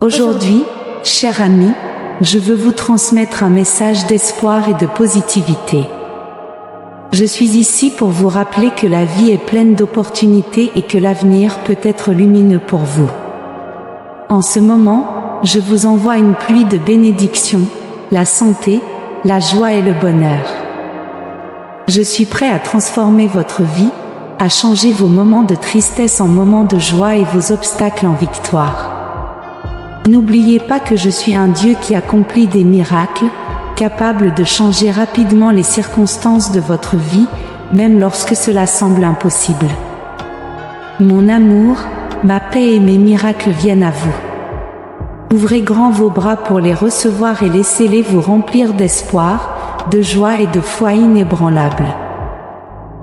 Aujourd'hui, cher ami, je veux vous transmettre un message d'espoir et de positivité. Je suis ici pour vous rappeler que la vie est pleine d'opportunités et que l'avenir peut être lumineux pour vous. En ce moment, je vous envoie une pluie de bénédictions, la santé, la joie et le bonheur. Je suis prêt à transformer votre vie, à changer vos moments de tristesse en moments de joie et vos obstacles en victoire. N'oubliez pas que je suis un Dieu qui accomplit des miracles, capable de changer rapidement les circonstances de votre vie, même lorsque cela semble impossible. Mon amour, ma paix et mes miracles viennent à vous. Ouvrez grand vos bras pour les recevoir et laissez-les vous remplir d'espoir, de joie et de foi inébranlable.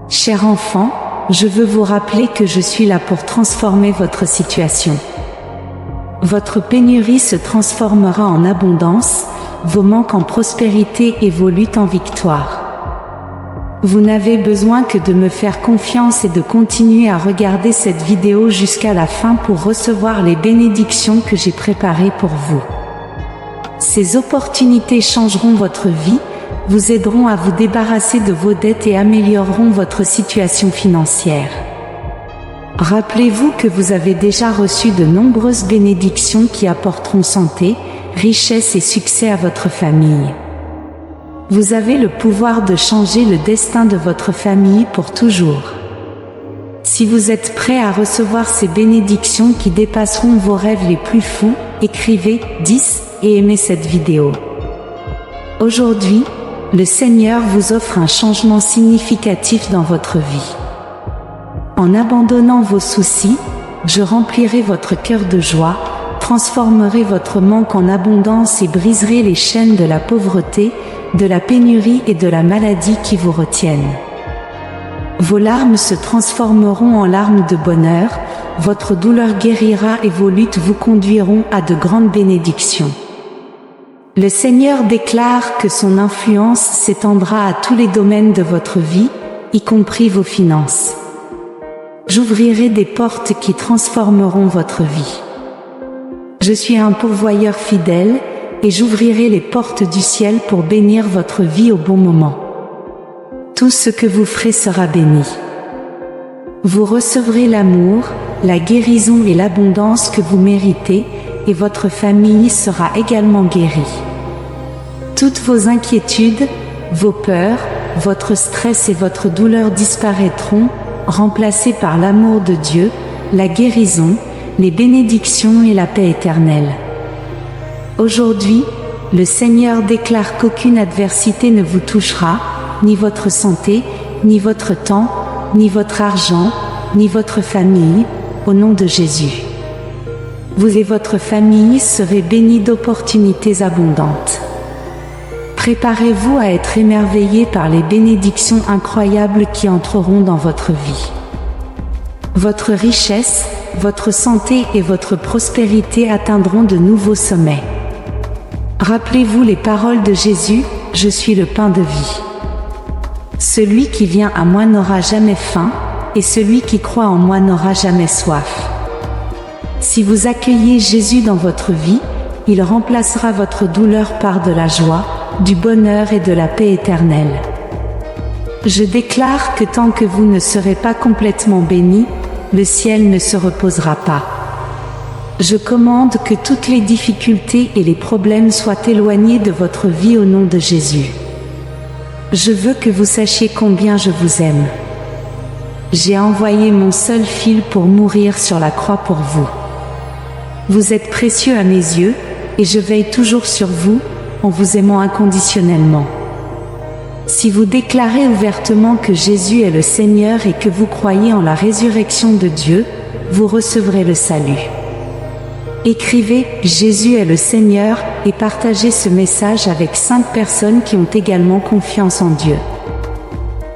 Cher enfant, je veux vous rappeler que je suis là pour transformer votre situation. Votre pénurie se transformera en abondance, vos manques en prospérité et vos luttes en victoire. Vous n'avez besoin que de me faire confiance et de continuer à regarder cette vidéo jusqu'à la fin pour recevoir les bénédictions que j'ai préparées pour vous. Ces opportunités changeront votre vie, vous aideront à vous débarrasser de vos dettes et amélioreront votre situation financière. Rappelez-vous que vous avez déjà reçu de nombreuses bénédictions qui apporteront santé, richesse et succès à votre famille. Vous avez le pouvoir de changer le destin de votre famille pour toujours. Si vous êtes prêt à recevoir ces bénédictions qui dépasseront vos rêves les plus fous, écrivez 10 et aimez cette vidéo. Aujourd'hui, le Seigneur vous offre un changement significatif dans votre vie. En abandonnant vos soucis, je remplirai votre cœur de joie, transformerai votre manque en abondance et briserai les chaînes de la pauvreté, de la pénurie et de la maladie qui vous retiennent. Vos larmes se transformeront en larmes de bonheur, votre douleur guérira et vos luttes vous conduiront à de grandes bénédictions. Le Seigneur déclare que son influence s'étendra à tous les domaines de votre vie, y compris vos finances. J'ouvrirai des portes qui transformeront votre vie. Je suis un pourvoyeur fidèle, et j'ouvrirai les portes du ciel pour bénir votre vie au bon moment. Tout ce que vous ferez sera béni. Vous recevrez l'amour, la guérison et l'abondance que vous méritez, et votre famille sera également guérie. Toutes vos inquiétudes, vos peurs, votre stress et votre douleur disparaîtront, remplacés par l'amour de Dieu, la guérison, les bénédictions et la paix éternelle. Aujourd'hui, le Seigneur déclare qu'aucune adversité ne vous touchera, ni votre santé, ni votre temps, ni votre argent, ni votre famille, au nom de Jésus. Vous et votre famille serez bénis d'opportunités abondantes. Préparez-vous à être émerveillés par les bénédictions incroyables qui entreront dans votre vie. Votre richesse, votre santé et votre prospérité atteindront de nouveaux sommets. Rappelez-vous les paroles de Jésus, « Je suis le pain de vie. Celui qui vient à moi n'aura jamais faim, et celui qui croit en moi n'aura jamais soif. » Si vous accueillez Jésus dans votre vie, il remplacera votre douleur par de la joie, du bonheur et de la paix éternelle. Je déclare que tant que vous ne serez pas complètement bénis, le ciel ne se reposera pas. Je commande que toutes les difficultés et les problèmes soient éloignés de votre vie au nom de Jésus. Je veux que vous sachiez combien je vous aime. J'ai envoyé mon seul Fils pour mourir sur la croix pour vous. Vous êtes précieux à mes yeux, et je veille toujours sur vous, en vous aimant inconditionnellement. Si vous déclarez ouvertement que Jésus est le Seigneur et que vous croyez en la résurrection de Dieu, vous recevrez le salut. Écrivez « Jésus est le Seigneur » et partagez ce message avec 5 personnes qui ont également confiance en Dieu.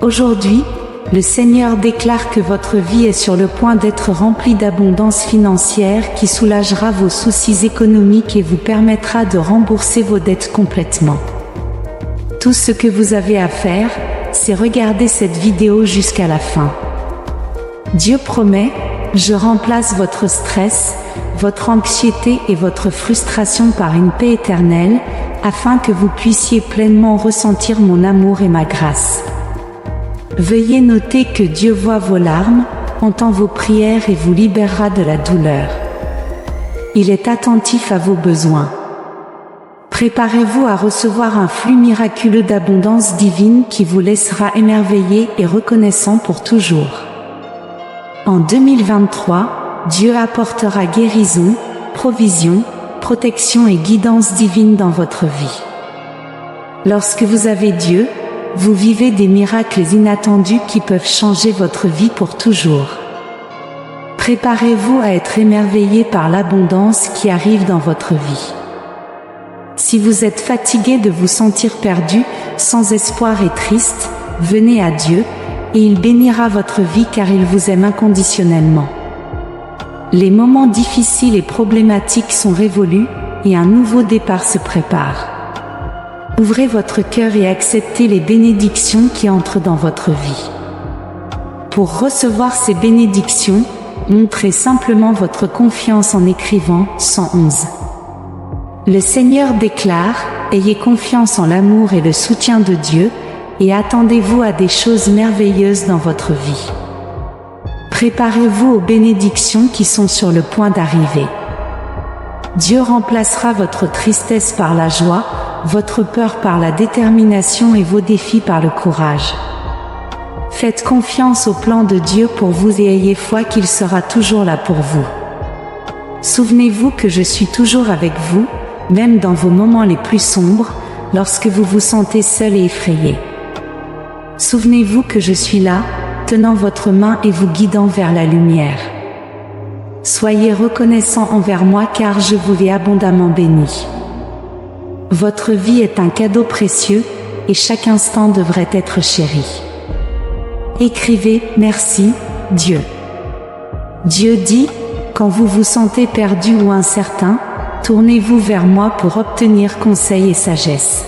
Aujourd'hui, le Seigneur déclare que votre vie est sur le point d'être remplie d'abondance financière qui soulagera vos soucis économiques et vous permettra de rembourser vos dettes complètement. Tout ce que vous avez à faire, c'est regarder cette vidéo jusqu'à la fin. Dieu promet, je remplace votre stress, votre anxiété et votre frustration par une paix éternelle, afin que vous puissiez pleinement ressentir mon amour et ma grâce. Veuillez noter que Dieu voit vos larmes, entend vos prières et vous libérera de la douleur. Il est attentif à vos besoins. Préparez-vous à recevoir un flux miraculeux d'abondance divine qui vous laissera émerveillé et reconnaissant pour toujours. En 2023, Dieu apportera guérison, provision, protection et guidance divine dans votre vie. Lorsque vous avez Dieu, vous vivez des miracles inattendus qui peuvent changer votre vie pour toujours. Préparez-vous à être émerveillé par l'abondance qui arrive dans votre vie. Si vous êtes fatigué de vous sentir perdu, sans espoir et triste, venez à Dieu, et il bénira votre vie car il vous aime inconditionnellement. Les moments difficiles et problématiques sont révolus, et un nouveau départ se prépare. Ouvrez votre cœur et acceptez les bénédictions qui entrent dans votre vie. Pour recevoir ces bénédictions, montrez simplement votre confiance en écrivant 111. Le Seigneur déclare, ayez confiance en l'amour et le soutien de Dieu, et attendez-vous à des choses merveilleuses dans votre vie. Préparez-vous aux bénédictions qui sont sur le point d'arriver. Dieu remplacera votre tristesse par la joie, votre peur par la détermination et vos défis par le courage. Faites confiance au plan de Dieu pour vous et ayez foi qu'il sera toujours là pour vous. Souvenez-vous que je suis toujours avec vous, même dans vos moments les plus sombres, lorsque vous vous sentez seul et effrayé. Souvenez-vous que je suis là, tenant votre main et vous guidant vers la lumière. Soyez reconnaissants envers moi car je vous ai abondamment béni. Votre vie est un cadeau précieux, et chaque instant devrait être chéri. Écrivez « Merci, Dieu ». Dieu dit, quand vous vous sentez perdu ou incertain, tournez-vous vers moi pour obtenir conseil et sagesse.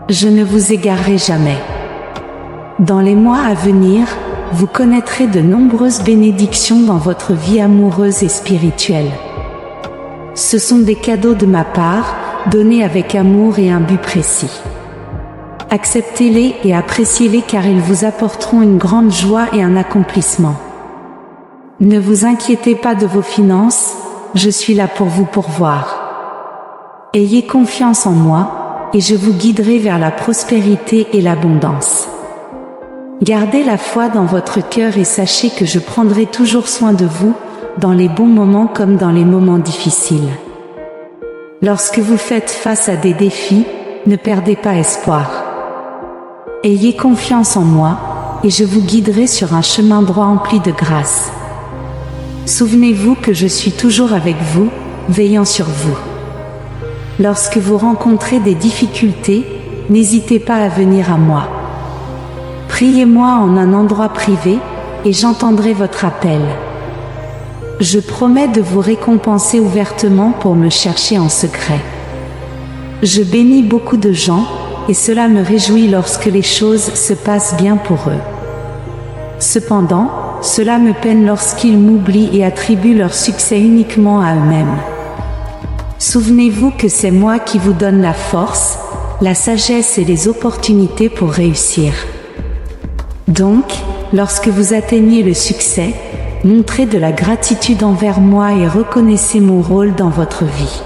Je ne vous égarerai jamais. Dans les mois à venir, vous connaîtrez de nombreuses bénédictions dans votre vie amoureuse et spirituelle. Ce sont des cadeaux de ma part, donnés avec amour et un but précis. Acceptez-les et appréciez-les car ils vous apporteront une grande joie et un accomplissement. Ne vous inquiétez pas de vos finances, je suis là pour vous pourvoir. Ayez confiance en moi, et je vous guiderai vers la prospérité et l'abondance. Gardez la foi dans votre cœur et sachez que je prendrai toujours soin de vous, dans les bons moments comme dans les moments difficiles. Lorsque vous faites face à des défis, ne perdez pas espoir. Ayez confiance en moi, et je vous guiderai sur un chemin droit empli de grâce. Souvenez-vous que je suis toujours avec vous, veillant sur vous. Lorsque vous rencontrez des difficultés, n'hésitez pas à venir à moi. Priez-moi en un endroit privé, et j'entendrai votre appel. Je promets de vous récompenser ouvertement pour me chercher en secret. Je bénis beaucoup de gens, et cela me réjouit lorsque les choses se passent bien pour eux. Cependant, cela me peine lorsqu'ils m'oublient et attribuent leur succès uniquement à eux-mêmes. Souvenez-vous que c'est moi qui vous donne la force, la sagesse et les opportunités pour réussir. Donc, lorsque vous atteignez le succès, montrez de la gratitude envers moi et reconnaissez mon rôle dans votre vie.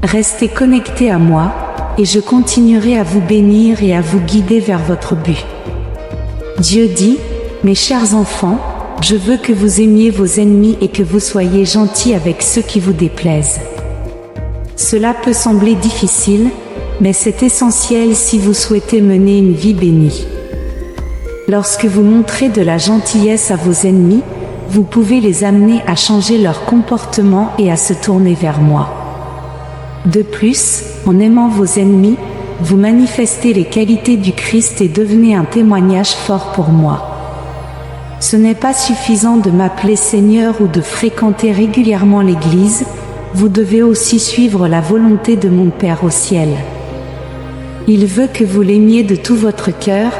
Restez connectés à moi, et je continuerai à vous bénir et à vous guider vers votre but. Dieu dit, mes chers enfants, je veux que vous aimiez vos ennemis et que vous soyez gentils avec ceux qui vous déplaisent. Cela peut sembler difficile, mais c'est essentiel si vous souhaitez mener une vie bénie. Lorsque vous montrez de la gentillesse à vos ennemis, vous pouvez les amener à changer leur comportement et à se tourner vers moi. De plus, en aimant vos ennemis, vous manifestez les qualités du Christ et devenez un témoignage fort pour moi. Ce n'est pas suffisant de m'appeler Seigneur ou de fréquenter régulièrement l'Église, vous devez aussi suivre la volonté de mon Père au ciel. Il veut que vous l'aimiez de tout votre cœur,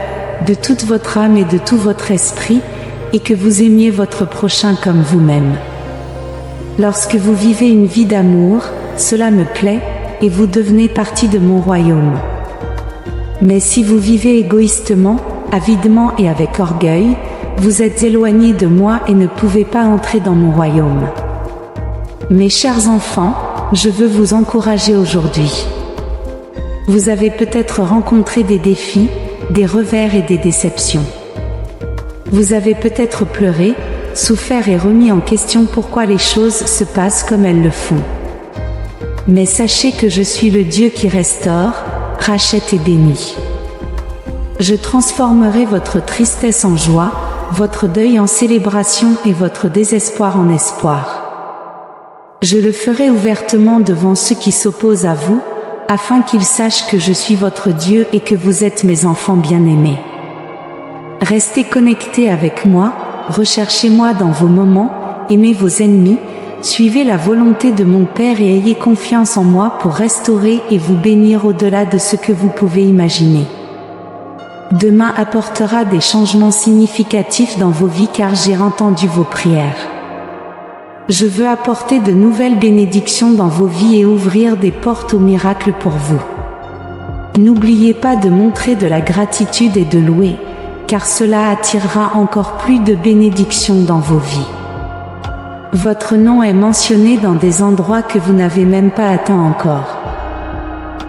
de toute votre âme et de tout votre esprit, et que vous aimiez votre prochain comme vous-même. Lorsque vous vivez une vie d'amour, cela me plaît, et vous devenez partie de mon royaume. Mais si vous vivez égoïstement, avidement et avec orgueil, vous êtes éloigné de moi et ne pouvez pas entrer dans mon royaume. Mes chers enfants, je veux vous encourager aujourd'hui. Vous avez peut-être rencontré des défis, des revers et des déceptions. Vous avez peut-être pleuré, souffert et remis en question pourquoi les choses se passent comme elles le font. Mais sachez que je suis le Dieu qui restaure, rachète et bénit. Je transformerai votre tristesse en joie, votre deuil en célébration et votre désespoir en espoir. Je le ferai ouvertement devant ceux qui s'opposent à vous, afin qu'ils sachent que je suis votre Dieu et que vous êtes mes enfants bien-aimés. Restez connectés avec moi, recherchez-moi dans vos moments, aimez vos ennemis, suivez la volonté de mon Père et ayez confiance en moi pour restaurer et vous bénir au-delà de ce que vous pouvez imaginer. Demain apportera des changements significatifs dans vos vies car j'ai entendu vos prières. Je veux apporter de nouvelles bénédictions dans vos vies et ouvrir des portes aux miracles pour vous. N'oubliez pas de montrer de la gratitude et de louer, car cela attirera encore plus de bénédictions dans vos vies. Votre nom est mentionné dans des endroits que vous n'avez même pas atteints encore.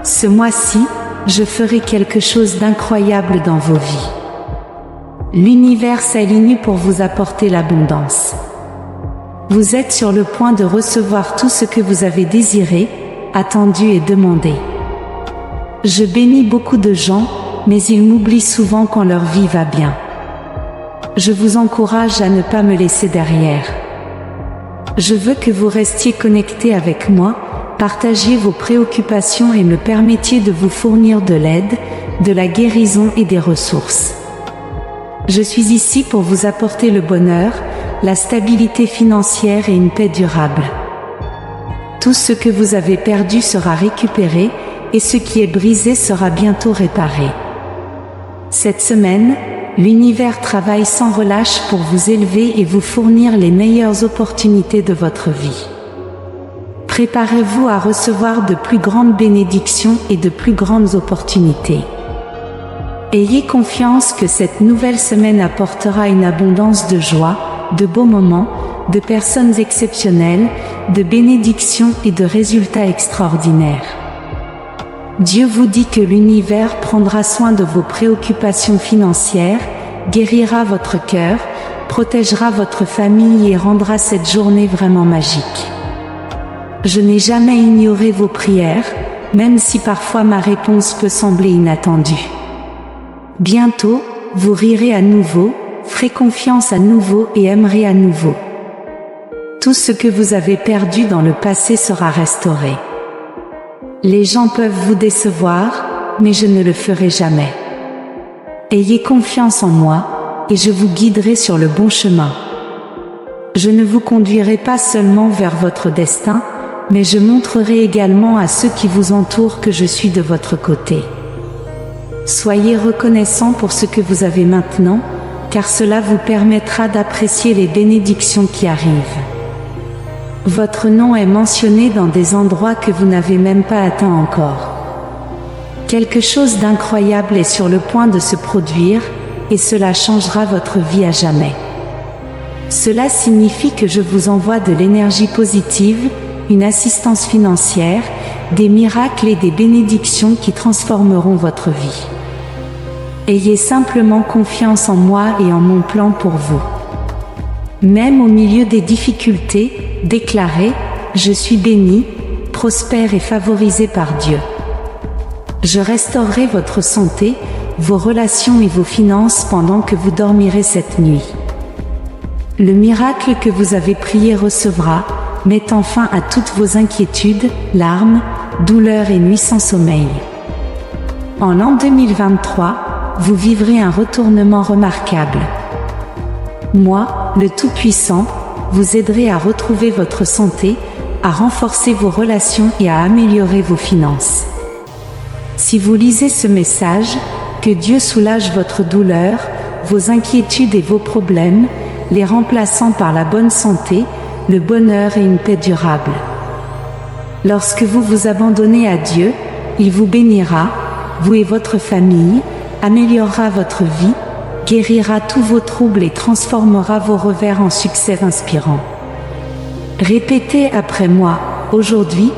Ce mois-ci, je ferai quelque chose d'incroyable dans vos vies. L'univers s'aligne pour vous apporter l'abondance. Vous êtes sur le point de recevoir tout ce que vous avez désiré, attendu et demandé. Je bénis beaucoup de gens, mais ils m'oublient souvent quand leur vie va bien. Je vous encourage à ne pas me laisser derrière. Je veux que vous restiez connectés avec moi, partagiez vos préoccupations et me permettiez de vous fournir de l'aide, de la guérison et des ressources. Je suis ici pour vous apporter le bonheur, la stabilité financière et une paix durable. Tout ce que vous avez perdu sera récupéré et ce qui est brisé sera bientôt réparé. Cette semaine, l'univers travaille sans relâche pour vous élever et vous fournir les meilleures opportunités de votre vie. Préparez-vous à recevoir de plus grandes bénédictions et de plus grandes opportunités. Ayez confiance que cette nouvelle semaine apportera une abondance de joie, de beaux moments, de personnes exceptionnelles, de bénédictions et de résultats extraordinaires. Dieu vous dit que l'univers prendra soin de vos préoccupations financières, guérira votre cœur, protégera votre famille et rendra cette journée vraiment magique. Je n'ai jamais ignoré vos prières, même si parfois ma réponse peut sembler inattendue. Bientôt, vous rirez à nouveau, ferez confiance à nouveau et aimerez à nouveau. Tout ce que vous avez perdu dans le passé sera restauré. Les gens peuvent vous décevoir, mais je ne le ferai jamais. Ayez confiance en moi, et je vous guiderai sur le bon chemin. Je ne vous conduirai pas seulement vers votre destin, mais je montrerai également à ceux qui vous entourent que je suis de votre côté. Soyez reconnaissants pour ce que vous avez maintenant, car cela vous permettra d'apprécier les bénédictions qui arrivent. Votre nom est mentionné dans des endroits que vous n'avez même pas atteints encore. Quelque chose d'incroyable est sur le point de se produire, et cela changera votre vie à jamais. Cela signifie que je vous envoie de l'énergie positive, une assistance financière, des miracles et des bénédictions qui transformeront votre vie. Ayez simplement confiance en moi et en mon plan pour vous. Même au milieu des difficultés, déclarez « Je suis béni, prospère et favorisé par Dieu ». Je restaurerai votre santé, vos relations et vos finances pendant que vous dormirez cette nuit. Le miracle que vous avez prié recevra, mettant fin à toutes vos inquiétudes, larmes, douleurs et nuits sans sommeil. En l'an 2023, vous vivrez un retournement remarquable. Moi, le Tout-Puissant, vous aiderai à retrouver votre santé, à renforcer vos relations et à améliorer vos finances. Si vous lisez ce message, que Dieu soulage votre douleur, vos inquiétudes et vos problèmes, les remplaçant par la bonne santé, le bonheur et une paix durable. Lorsque vous vous abandonnez à Dieu, il vous bénira, vous et votre famille, améliorera votre vie, guérira tous vos troubles et transformera vos revers en succès inspirants. Répétez après moi, aujourd'hui,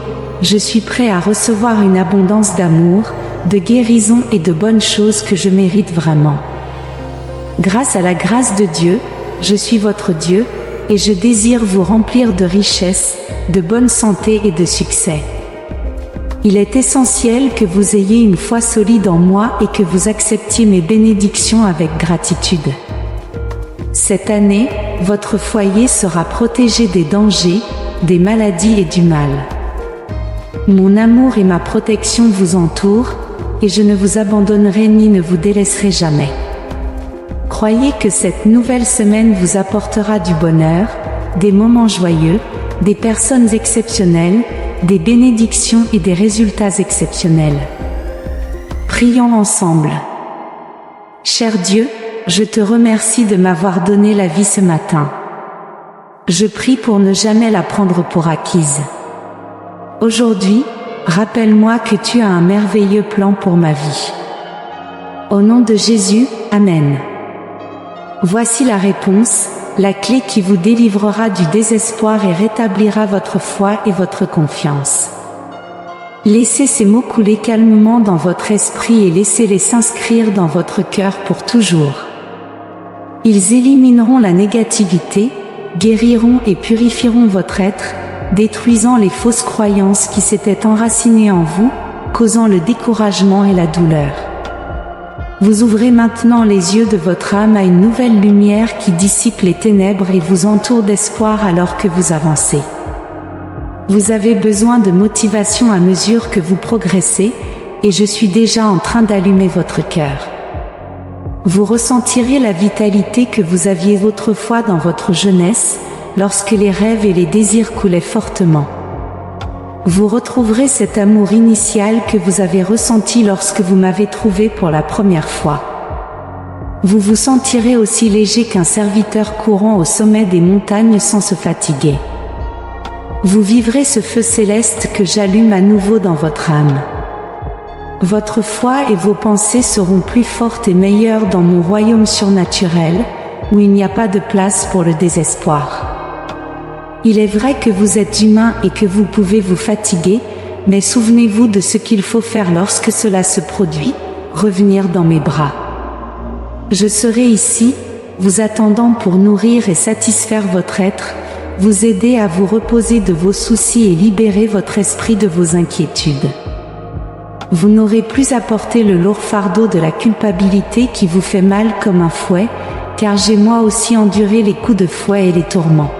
je suis prêt à recevoir une abondance d'amour, de guérison et de bonnes choses que je mérite vraiment. Grâce à la grâce de Dieu, je suis votre Dieu, et je désire vous remplir de richesses, de bonne santé et de succès. Il est essentiel que vous ayez une foi solide en moi et que vous acceptiez mes bénédictions avec gratitude. Cette année, votre foyer sera protégé des dangers, des maladies et du mal. Mon amour et ma protection vous entourent, et je ne vous abandonnerai ni ne vous délaisserai jamais. Croyez que cette nouvelle semaine vous apportera du bonheur, des moments joyeux, des personnes exceptionnelles, des bénédictions et des résultats exceptionnels. Prions ensemble. Cher Dieu, je te remercie de m'avoir donné la vie ce matin. Je prie pour ne jamais la prendre pour acquise. Aujourd'hui, rappelle-moi que tu as un merveilleux plan pour ma vie. Au nom de Jésus, Amen. Voici la réponse, la clé qui vous délivrera du désespoir et rétablira votre foi et votre confiance. Laissez ces mots couler calmement dans votre esprit et laissez-les s'inscrire dans votre cœur pour toujours. Ils élimineront la négativité, guériront et purifieront votre être, détruisant les fausses croyances qui s'étaient enracinées en vous, causant le découragement et la douleur. Vous ouvrez maintenant les yeux de votre âme à une nouvelle lumière qui dissipe les ténèbres et vous entoure d'espoir alors que vous avancez. Vous avez besoin de motivation à mesure que vous progressez, et je suis déjà en train d'allumer votre cœur. Vous ressentirez la vitalité que vous aviez autrefois dans votre jeunesse, lorsque les rêves et les désirs coulaient fortement. Vous retrouverez cet amour initial que vous avez ressenti lorsque vous m'avez trouvé pour la première fois. Vous vous sentirez aussi léger qu'un serviteur courant au sommet des montagnes sans se fatiguer. Vous vivrez ce feu céleste que j'allume à nouveau dans votre âme. Votre foi et vos pensées seront plus fortes et meilleures dans mon royaume surnaturel, où il n'y a pas de place pour le désespoir. Il est vrai que vous êtes humain et que vous pouvez vous fatiguer, mais souvenez-vous de ce qu'il faut faire lorsque cela se produit, revenir dans mes bras. Je serai ici, vous attendant pour nourrir et satisfaire votre être, vous aider à vous reposer de vos soucis et libérer votre esprit de vos inquiétudes. Vous n'aurez plus à porter le lourd fardeau de la culpabilité qui vous fait mal comme un fouet, car j'ai moi aussi enduré les coups de fouet et les tourments.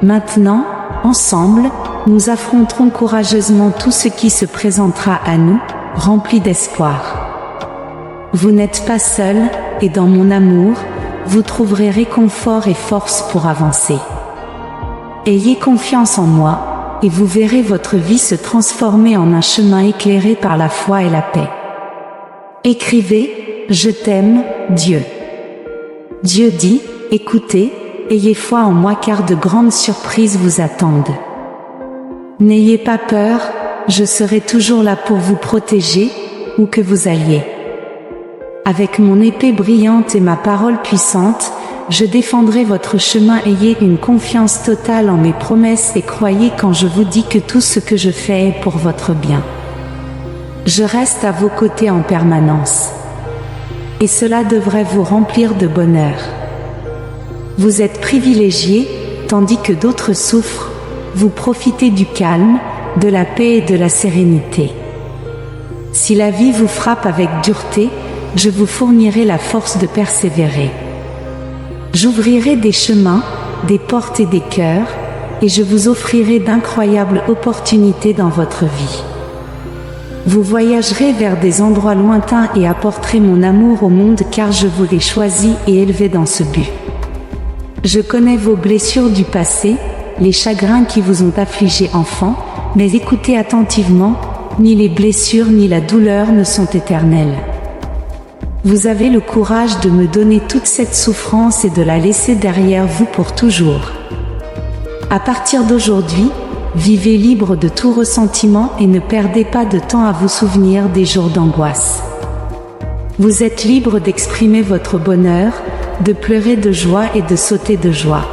Maintenant, ensemble, nous affronterons courageusement tout ce qui se présentera à nous, rempli d'espoir. Vous n'êtes pas seul, et dans mon amour, vous trouverez réconfort et force pour avancer. Ayez confiance en moi, et vous verrez votre vie se transformer en un chemin éclairé par la foi et la paix. Écrivez, je t'aime, Dieu. Dieu dit, écoutez, ayez foi en moi car de grandes surprises vous attendent. N'ayez pas peur, je serai toujours là pour vous protéger, où que vous alliez. Avec mon épée brillante et ma parole puissante, je défendrai votre chemin. Ayez une confiance totale en mes promesses et croyez quand je vous dis que tout ce que je fais est pour votre bien. Je reste à vos côtés en permanence. Et cela devrait vous remplir de bonheur. Vous êtes privilégiés, tandis que d'autres souffrent, vous profitez du calme, de la paix et de la sérénité. Si la vie vous frappe avec dureté, je vous fournirai la force de persévérer. J'ouvrirai des chemins, des portes et des cœurs, et je vous offrirai d'incroyables opportunités dans votre vie. Vous voyagerez vers des endroits lointains et apporterez mon amour au monde car je vous l'ai choisi et élevé dans ce but. Je connais vos blessures du passé, les chagrins qui vous ont affligé enfant, mais écoutez attentivement, ni les blessures ni la douleur ne sont éternelles. Vous avez le courage de me donner toute cette souffrance et de la laisser derrière vous pour toujours. À partir d'aujourd'hui, vivez libre de tout ressentiment et ne perdez pas de temps à vous souvenir des jours d'angoisse. Vous êtes libre d'exprimer votre bonheur, de pleurer de joie et de sauter de joie.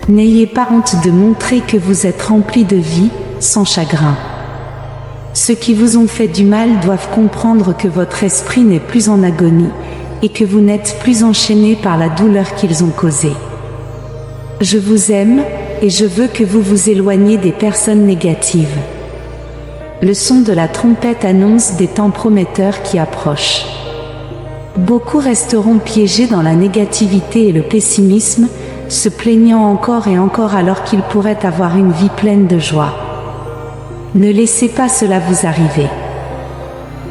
N'ayez pas honte de montrer que vous êtes rempli de vie, sans chagrin. Ceux qui vous ont fait du mal doivent comprendre que votre esprit n'est plus en agonie et que vous n'êtes plus enchaîné par la douleur qu'ils ont causée. Je vous aime et je veux que vous vous éloigniez des personnes négatives. Le son de la trompette annonce des temps prometteurs qui approchent. Beaucoup resteront piégés dans la négativité et le pessimisme, se plaignant encore et encore alors qu'ils pourraient avoir une vie pleine de joie. Ne laissez pas cela vous arriver.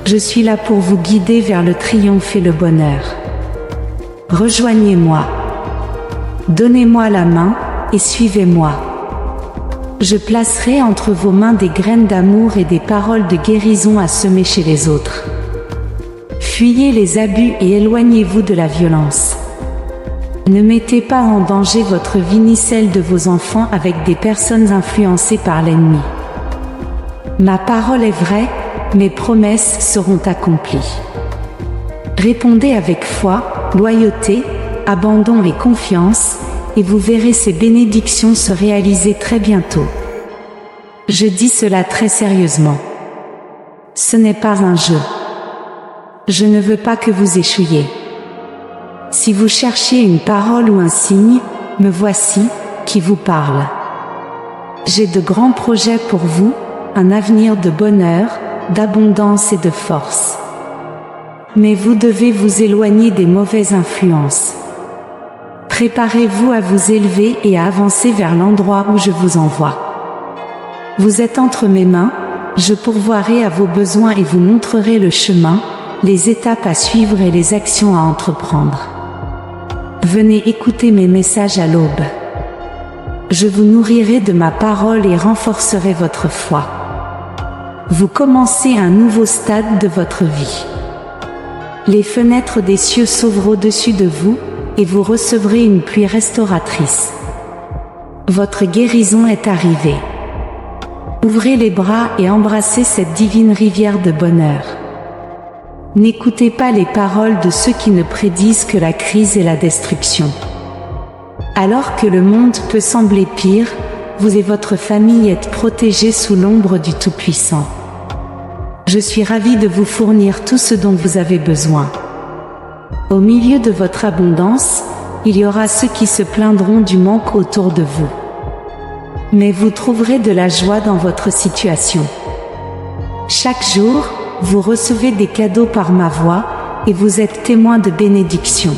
Je suis là pour vous guider vers le triomphe et le bonheur. Rejoignez-moi. Donnez-moi la main et suivez-moi. Je placerai entre vos mains des graines d'amour et des paroles de guérison à semer chez les autres. Fuyez les abus et éloignez-vous de la violence. Ne mettez pas en danger votre vie ni celle de vos enfants avec des personnes influencées par l'ennemi. Ma parole est vraie, mes promesses seront accomplies. Répondez avec foi, loyauté, abandon et confiance, et vous verrez ces bénédictions se réaliser très bientôt. Je dis cela très sérieusement. Ce n'est pas un jeu. Je ne veux pas que vous échouiez. Si vous cherchiez une parole ou un signe, me voici, qui vous parle. J'ai de grands projets pour vous, un avenir de bonheur, d'abondance et de force. Mais vous devez vous éloigner des mauvaises influences. Préparez-vous à vous élever et à avancer vers l'endroit où je vous envoie. Vous êtes entre mes mains, je pourvoirai à vos besoins et vous montrerai le chemin, les étapes à suivre et les actions à entreprendre. Venez écouter mes messages à l'aube. Je vous nourrirai de ma parole et renforcerai votre foi. Vous commencez un nouveau stade de votre vie. Les fenêtres des cieux s'ouvrent au-dessus de vous, et vous recevrez une pluie restauratrice. Votre guérison est arrivée. Ouvrez les bras et embrassez cette divine rivière de bonheur. N'écoutez pas les paroles de ceux qui ne prédisent que la crise et la destruction. Alors que le monde peut sembler pire, vous et votre famille êtes protégés sous l'ombre du Tout-Puissant. Je suis ravi de vous fournir tout ce dont vous avez besoin. Au milieu de votre abondance, il y aura ceux qui se plaindront du manque autour de vous. Mais vous trouverez de la joie dans votre situation. Chaque jour, vous recevez des cadeaux par ma voix et vous êtes témoin de bénédictions.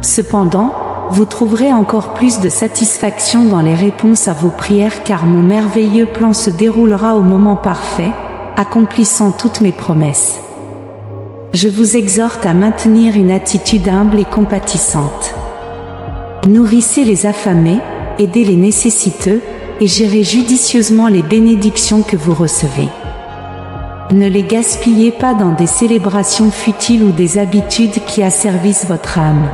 Cependant, vous trouverez encore plus de satisfaction dans les réponses à vos prières car mon merveilleux plan se déroulera au moment parfait, accomplissant toutes mes promesses. Je vous exhorte à maintenir une attitude humble et compatissante. Nourrissez les affamés, aidez les nécessiteux, et gérez judicieusement les bénédictions que vous recevez. Ne les gaspillez pas dans des célébrations futiles ou des habitudes qui asservissent votre âme.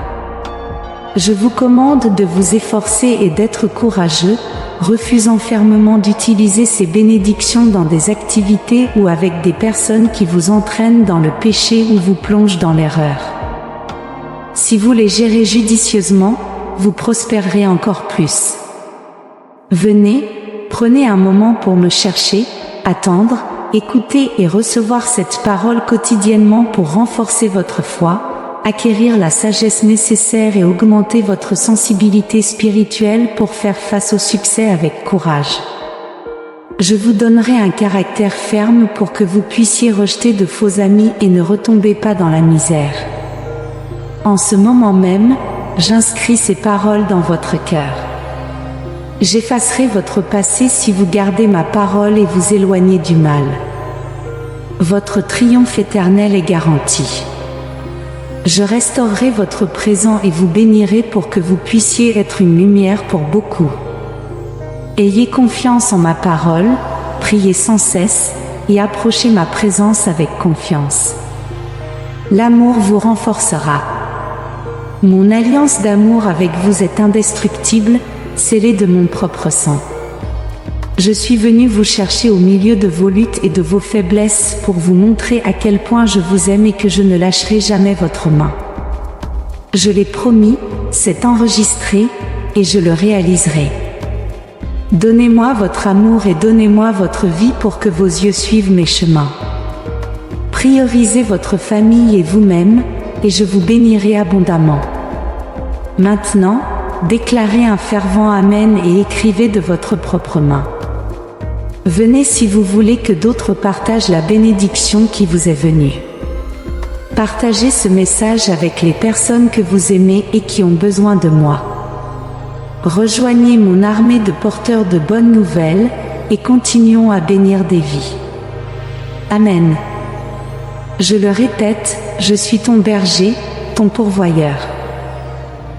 Je vous commande de vous efforcer et d'être courageux, refusant fermement d'utiliser ces bénédictions dans des activités ou avec des personnes qui vous entraînent dans le péché ou vous plongent dans l'erreur. Si vous les gérez judicieusement, vous prospérerez encore plus. Venez, prenez un moment pour me chercher, attendre, écouter et recevoir cette parole quotidiennement pour renforcer votre foi, acquérir la sagesse nécessaire et augmenter votre sensibilité spirituelle pour faire face au succès avec courage. Je vous donnerai un caractère ferme pour que vous puissiez rejeter de faux amis et ne retomber pas dans la misère. En ce moment même, j'inscris ces paroles dans votre cœur. J'effacerai votre passé si vous gardez ma parole et vous éloignez du mal. Votre triomphe éternel est garanti. Je restaurerai votre présent et vous bénirai pour que vous puissiez être une lumière pour beaucoup. Ayez confiance en ma parole, priez sans cesse, et approchez ma présence avec confiance. L'amour vous renforcera. Mon alliance d'amour avec vous est indestructible, scellé de mon propre sang. Je suis venu vous chercher au milieu de vos luttes et de vos faiblesses pour vous montrer à quel point je vous aime et que je ne lâcherai jamais votre main. Je l'ai promis, c'est enregistré, et je le réaliserai. Donnez-moi votre amour et donnez-moi votre vie pour que vos yeux suivent mes chemins. Priorisez votre famille et vous-même, et je vous bénirai abondamment. Maintenant, déclarez un fervent Amen et écrivez de votre propre main. Venez si vous voulez que d'autres partagent la bénédiction qui vous est venue. Partagez ce message avec les personnes que vous aimez et qui ont besoin de moi. Rejoignez mon armée de porteurs de bonnes nouvelles et continuons à bénir des vies. Amen. Je le répète, je suis ton berger, ton pourvoyeur.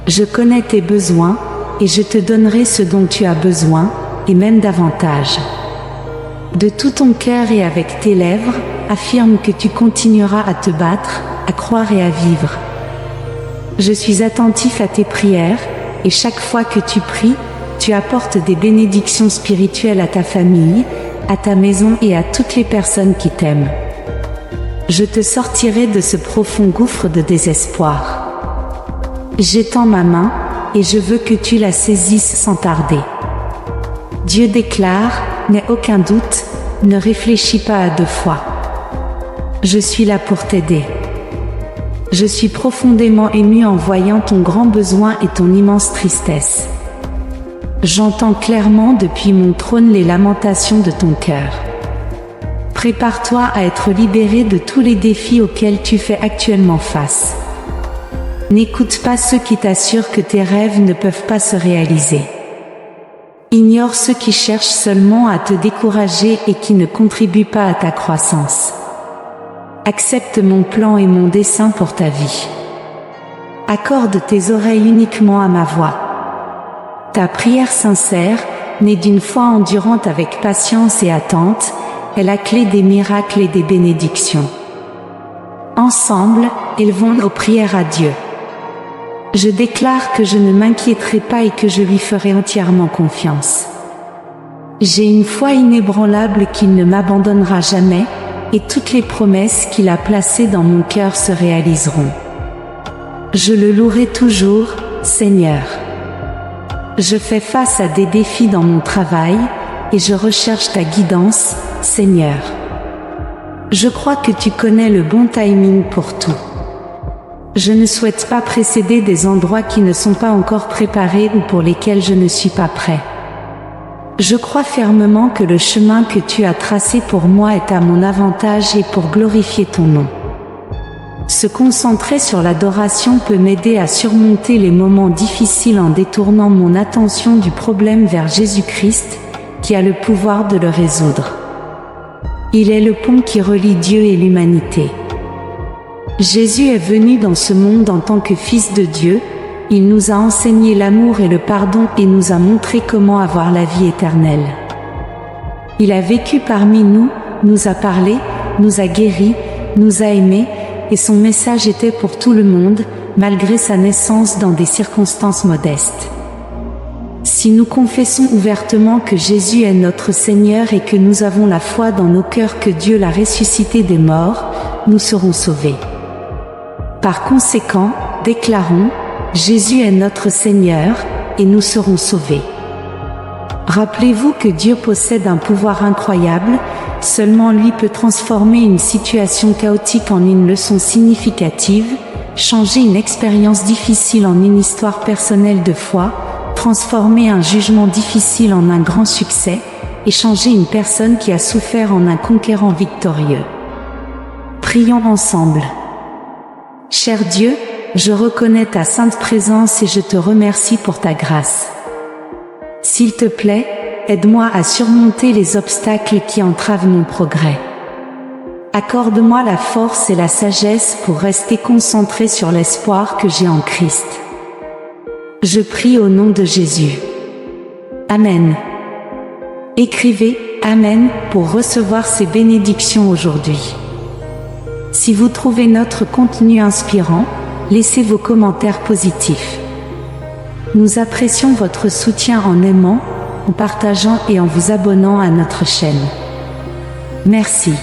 Je connais tes besoins et je te donnerai ce dont tu as besoin, et même davantage. De tout ton cœur et avec tes lèvres, affirme que tu continueras à te battre, à croire et à vivre. Je suis attentif à tes prières, et chaque fois que tu pries, tu apportes des bénédictions spirituelles à ta famille, à ta maison et à toutes les personnes qui t'aiment. Je te sortirai de ce profond gouffre de désespoir. J'étends ma main, et je veux que tu la saisisses sans tarder. Dieu déclare, n'aie aucun doute, ne réfléchis pas à deux fois. Je suis là pour t'aider. Je suis profondément ému en voyant ton grand besoin et ton immense tristesse. J'entends clairement depuis mon trône les lamentations de ton cœur. Prépare-toi à être libéré de tous les défis auxquels tu fais actuellement face. N'écoute pas ceux qui t'assurent que tes rêves ne peuvent pas se réaliser. Ignore ceux qui cherchent seulement à te décourager et qui ne contribuent pas à ta croissance. Accepte mon plan et mon dessein pour ta vie. Accorde tes oreilles uniquement à ma voix. Ta prière sincère, née d'une foi endurante avec patience et attente, est la clé des miracles et des bénédictions. Ensemble, élevons nos prières à Dieu. Je déclare que je ne m'inquiéterai pas et que je lui ferai entièrement confiance. J'ai une foi inébranlable qu'il ne m'abandonnera jamais, et toutes les promesses qu'il a placées dans mon cœur se réaliseront. Je le louerai toujours, Seigneur. Je fais face à des défis dans mon travail, et je recherche ta guidance, Seigneur. Je crois que tu connais le bon timing pour tout. Je ne souhaite pas précéder des endroits qui ne sont pas encore préparés ou pour lesquels je ne suis pas prêt. Je crois fermement que le chemin que tu as tracé pour moi est à mon avantage et pour glorifier ton nom. Se concentrer sur l'adoration peut m'aider à surmonter les moments difficiles en détournant mon attention du problème vers Jésus-Christ, qui a le pouvoir de le résoudre. Il est le pont qui relie Dieu et l'humanité. Jésus est venu dans ce monde en tant que Fils de Dieu, il nous a enseigné l'amour et le pardon et nous a montré comment avoir la vie éternelle. Il a vécu parmi nous, nous a parlé, nous a guéris, nous a aimés, et son message était pour tout le monde, malgré sa naissance dans des circonstances modestes. Si nous confessons ouvertement que Jésus est notre Seigneur et que nous avons la foi dans nos cœurs que Dieu l'a ressuscité des morts, nous serons sauvés. Par conséquent, déclarons, Jésus est notre Seigneur, et nous serons sauvés. Rappelez-vous que Dieu possède un pouvoir incroyable, seulement lui peut transformer une situation chaotique en une leçon significative, changer une expérience difficile en une histoire personnelle de foi, transformer un jugement difficile en un grand succès, et changer une personne qui a souffert en un conquérant victorieux. Prions ensemble. Cher Dieu, je reconnais ta sainte présence et je te remercie pour ta grâce. S'il te plaît, aide-moi à surmonter les obstacles qui entravent mon progrès. Accorde-moi la force et la sagesse pour rester concentré sur l'espoir que j'ai en Christ. Je prie au nom de Jésus. Amen. Écrivez « Amen » pour recevoir ces bénédictions aujourd'hui. Si vous trouvez notre contenu inspirant, laissez vos commentaires positifs. Nous apprécions votre soutien en aimant, en partageant et en vous abonnant à notre chaîne. Merci.